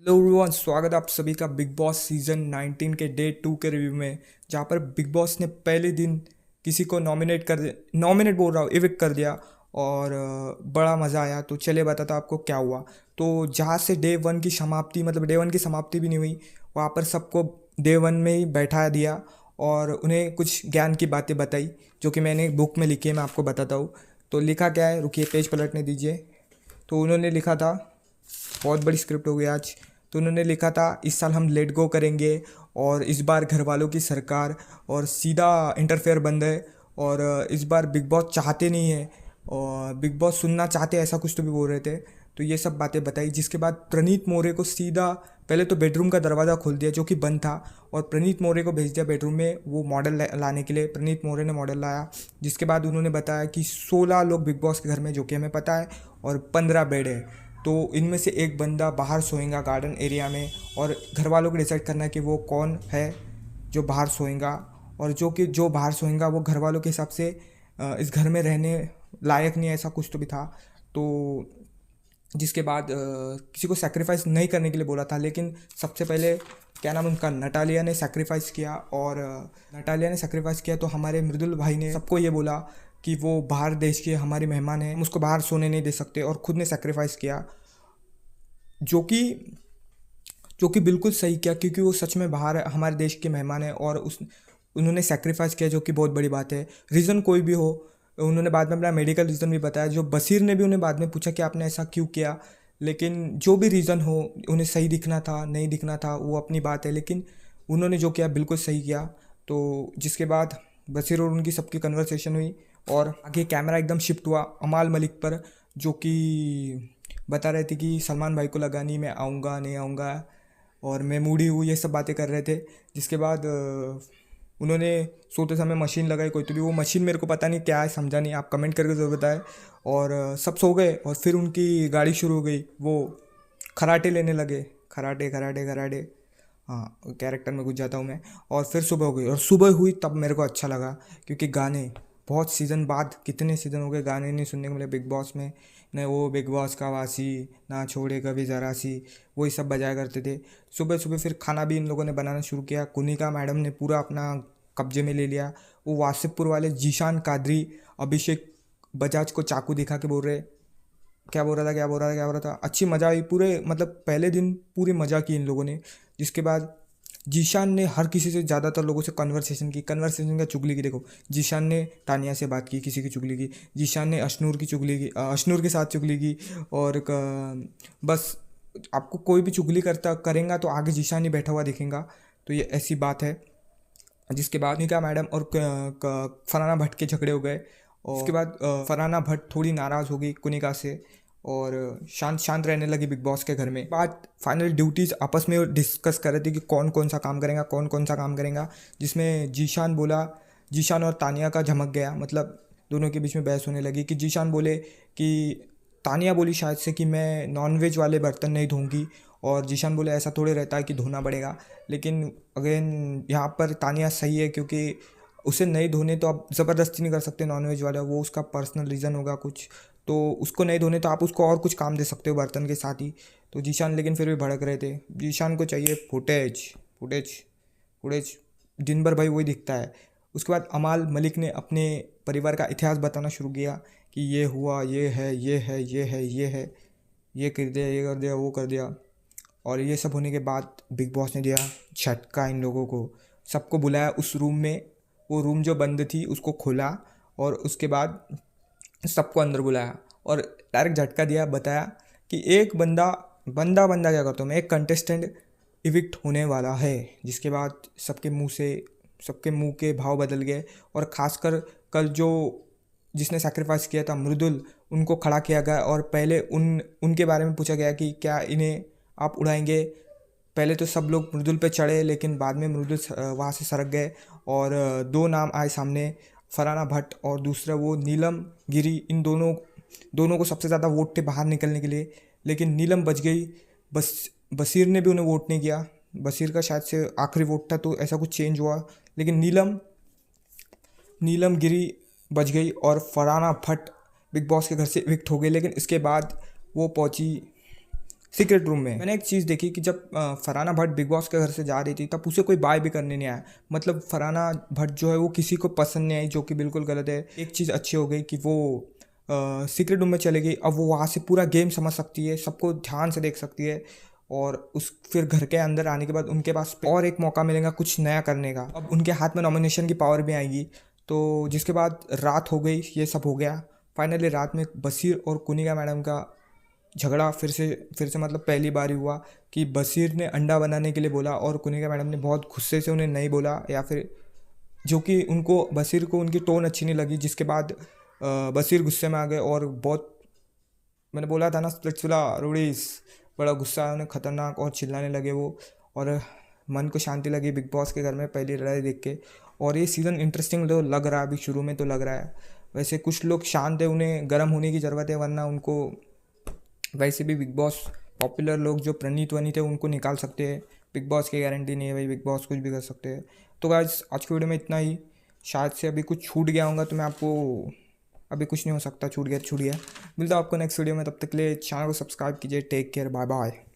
Hello everyone, स्वागत है आप सभी का बिग बॉस सीजन 19 के डे 2 के रिव्यू में। जहाँ पर बिग बॉस ने पहले दिन किसी को नॉमिनेट बोल रहा हूँ, इविक्ट कर दिया। और बड़ा मज़ा आया। तो चलिए बताता आपको क्या हुआ। तो जहाँ से डे वन की समाप्ति, मतलब डे वन की समाप्ति भी नहीं हुई, वहाँ पर सबको डे वन में ही बैठा दिया और उन्हें कुछ ज्ञान की बातें बताई, जो कि मैंने बुक में लिखी है। मैं आपको बताता हूँ। तो लिखा क्या है, रुकिए पेज पलटने दीजिए। तो उन्होंने लिखा था, बहुत बड़ी स्क्रिप्ट हो गई आज। तो उन्होंने लिखा था, इस साल हम लेट गो करेंगे और इस बार घर वालों की सरकार और सीधा इंटरफेयर बंद है। और इस बार बिग बॉस चाहते नहीं है और बिग बॉस सुनना चाहते हैं, ऐसा कुछ तो भी बोल रहे थे। तो ये सब बातें बताई, जिसके बाद प्रणीत मौर्य को सीधा पहले तो बेडरूम का दरवाज़ा खोल दिया, जो कि बंद था, और प्रणीत मौर्य को भेज दिया बेडरूम में वो मॉडल लाने के लिए। प्रणीत मौर्य ने मॉडल लाया, जिसके बाद उन्होंने बताया कि 16 लोग बिग बॉस के घर में, जो कि हमें पता है, और 15 बेड है। तो इनमें से एक बंदा बाहर सोएगा गार्डन एरिया में, और घर वालों को डिसाइड करना है कि वो कौन है जो बाहर सोएगा। और जो बाहर सोएगा वो घर वालों के हिसाब से इस घर में रहने लायक नहीं है, ऐसा कुछ तो भी था। तो जिसके बाद किसी को सेक्रीफाइस नहीं करने के लिए बोला था, लेकिन सबसे पहले क्या नाम उनका, नटालिया ने सेक्रीफाइस किया। और नटालिया ने सेक्रीफाइस किया तो हमारे मृदुल भाई ने सबको ये बोला कि वो बाहर देश के हमारे मेहमान हैं, हम उसको बाहर सोने नहीं दे सकते, और खुद ने सेक्रीफाइस किया, जो कि जो कि बिल्कुल सही किया, क्योंकि वो सच में बाहर हमारे देश के मेहमान हैं। और उस उन्होंने सेक्रीफाइस किया, जो कि बहुत बड़ी बात है। रीज़न कोई भी हो, उन्होंने बाद में अपना मेडिकल रीज़न भी बताया। जो बशीर ने भी उन्हें बाद में पूछा कि आपने ऐसा क्यों किया, लेकिन जो भी रीज़न हो, उन्हें सही दिखना था नहीं दिखना था वो अपनी बात है, लेकिन उन्होंने जो किया बिल्कुल सही किया। तो जिसके बाद बशीर और उनकी सबकी कन्वर्सेशन हुई, और आगे कैमरा एकदम शिफ्ट हुआ अमाल मलिक पर, जो कि बता रहे थे कि सलमान भाई को लगा नहीं, मैं आऊँगा नहीं आऊँगा, और मैं मूडी हूँ, ये सब बातें कर रहे थे। जिसके बाद उन्होंने सोते समय मशीन लगाई, कोई तो भी वो मशीन मेरे को पता नहीं क्या है, समझा नहीं, आप कमेंट करके ज़रूर बताएं। और सब सो गए, और फिर उनकी गाड़ी शुरू हो गई, वो खराटे लेने लगे, खराटे खराटे खराटे। हाँ, कैरेक्टर में घुस जाता हूँ मैं। और फिर सुबह हो गई, और सुबह हुई तब मेरे को अच्छा लगा, क्योंकि गाने बहुत सीज़न बाद, कितने सीज़न हो गए गाने नहीं सुनने को मिले बिग बॉस में। न वो बिग बॉस का वासी, ना छोड़े कभी ज़रा सी, वही सब बजाया करते थे। सुबह सुबह फिर खाना भी इन लोगों ने बनाना शुरू किया। कुनिका मैडम ने पूरा अपना कब्जे में ले लिया। वो वासिफपुर वाले जीशान कादरी, अभिषेक बजाज को चाकू दिखा के बोल रहे, क्या बोल रहा था क्या बोल रहा था क्या बोल रहा था, अच्छी मज़ा आई पूरे, मतलब पहले दिन पूरी मज़ा की इन लोगों ने। जिसके बाद जीशान ने हर किसी से, ज़्यादातर लोगों से कन्वर्सेशन का चुगली की। देखो, जीशान ने तानिया से बात की, किसी की चुगली की। जीशान ने अशनूर की चुगली की, अशनूर के साथ चुगली की। और बस आपको कोई भी चुगली करता करेगा तो आगे जीशान ही बैठा हुआ दिखेगा। तो ये ऐसी बात है। जिसके बाद निका मैडम और फरहाना भट्ट के झगड़े हो गए, और उसके बाद फरहाना भट्ट थोड़ी नाराज़ हो गई कुनिका से, और शांत शांत रहने लगी बिग बॉस के घर में। बाद फाइनल ड्यूटीज़ आपस में डिस्कस कर रहे थे कि कौन कौन सा काम करेगा, कौन कौन सा काम करेगा। जिसमें जीशान बोला, जीशान और तानिया का झमक गया, मतलब दोनों के बीच में बहस होने लगी कि जीशान बोले कि, तानिया बोली शायद से कि मैं नॉनवेज वाले बर्तन नहीं धोऊंगी, और जीशान बोले ऐसा थोड़े रहता है कि धोना पड़ेगा। लेकिन अगेन यहाँ पर तानिया सही है, क्योंकि उसे नहीं धोने तो आप ज़बरदस्ती नहीं कर सकते नॉनवेज वाला, वो उसका पर्सनल रीज़न होगा कुछ, तो उसको नहीं धोने तो आप उसको और कुछ काम दे सकते हो बर्तन के साथ ही। तो जीशान लेकिन फिर भी भड़क रहे थे। जीशान को चाहिए फुटेज फुटेज फुटेज, दिन भर भाई वही दिखता है। उसके बाद अमाल मलिक ने अपने परिवार का इतिहास बताना शुरू किया कि ये हुआ, ये है, ये है, ये है, ये है, ये कर दिया, ये कर दिया, वो कर दिया। और ये सब होने के बाद बिग बॉस ने दिया झटका इन लोगों को। सबको बुलाया उस रूम में, वो रूम जो बंद थी उसको खोला, और उसके बाद सबको अंदर बुलाया और डायरेक्ट झटका दिया। बताया कि एक बंदा बंदा बंदा क्या करता हूँ मैं, एक कंटेस्टेंट इविक्ट होने वाला है। जिसके बाद सबके मुंह के भाव बदल गए, और ख़ासकर कल जो जिसने सैक्रिफाइस किया था मृदुल, उनको खड़ा किया गया, और पहले उनके बारे में पूछा गया कि क्या इन्हें आप उड़ाएंगे। पहले तो सब लोग मृदुल पे चढ़े, लेकिन बाद में मृदुल वहाँ से सरक गए, और दो नाम आए सामने, फरहाना भट्ट और दूसरा वो नीलम गिरी। इन दोनों दोनों को सबसे ज़्यादा वोट थे बाहर निकलने के लिए, लेकिन नीलम बच गई। बस बशीर ने भी उन्हें वोट नहीं किया, बशीर का शायद से आखिरी वोट था, तो ऐसा कुछ चेंज हुआ। लेकिन नीलम नीलम गिरी बच गई, और फरहाना भट्ट बिग बॉस के घर से इविक्ट हो गई। लेकिन इसके बाद वो पहुंची सीक्रेट रूम में मैंने एक चीज़ देखी कि जब फरहाना भट्ट बिग बॉस के घर से जा रही थी तब उसे कोई बाय भी करने नहीं आया। मतलब फरहाना भट्ट जो है वो किसी को पसंद नहीं आई, जो कि बिल्कुल गलत है। एक चीज़ अच्छी हो गई कि वो सीक्रेट रूम में चले गई। अब वो वहाँ से पूरा गेम समझ सकती है, सबको ध्यान से देख सकती है, और उस फिर घर के अंदर आने के बाद उनके पास और एक मौका मिलेगा कुछ नया करने का। अब उनके हाथ में नॉमिनेशन की पावर भी आएगी। तो जिसके बाद रात हो गई, ये सब हो गया। फाइनली रात में बशीर और कुनिका मैडम का झगड़ा फिर से मतलब पहली बार ही हुआ कि बशीर ने अंडा बनाने के लिए बोला और कुनिका मैडम ने बहुत गुस्से से उन्हें नहीं बोला, या फिर जो कि उनको बशीर को उनकी टोन अच्छी नहीं लगी, जिसके बाद बशीर गुस्से में आ गए और बहुत, मैंने बोला था ना स्प्लिट्सविला रोडीज, बड़ा गुस्सा है उन्हें खतरनाक, और चिल्लाने लगे वो। और मन को शांति लगी बिग बॉस के घर में पहली लड़ाई देख के। और ये सीज़न इंटरेस्टिंग तो लग रहा है, अभी शुरू में तो लग रहा है। वैसे कुछ लोग शांत है, उन्हें गर्म होने की ज़रूरत है, वरना उनको वैसे भी बिग बॉस पॉपुलर लोग जो प्रणीत वनीत है उनको निकाल सकते हैं। बिग बॉस की गारंटी नहीं है भाई, बिग बॉस कुछ भी कर सकते हैं। तो गाइस आज की वीडियो में इतना ही। शायद से अभी कुछ छूट गया होगा तो मैं आपको, अभी कुछ नहीं हो सकता, छूट गया तो छूट गया। मिलता हूँ आपको नेक्स्ट वीडियो में, तब तक के लिए चैनल को सब्सक्राइब कीजिए। Take care, bye bye.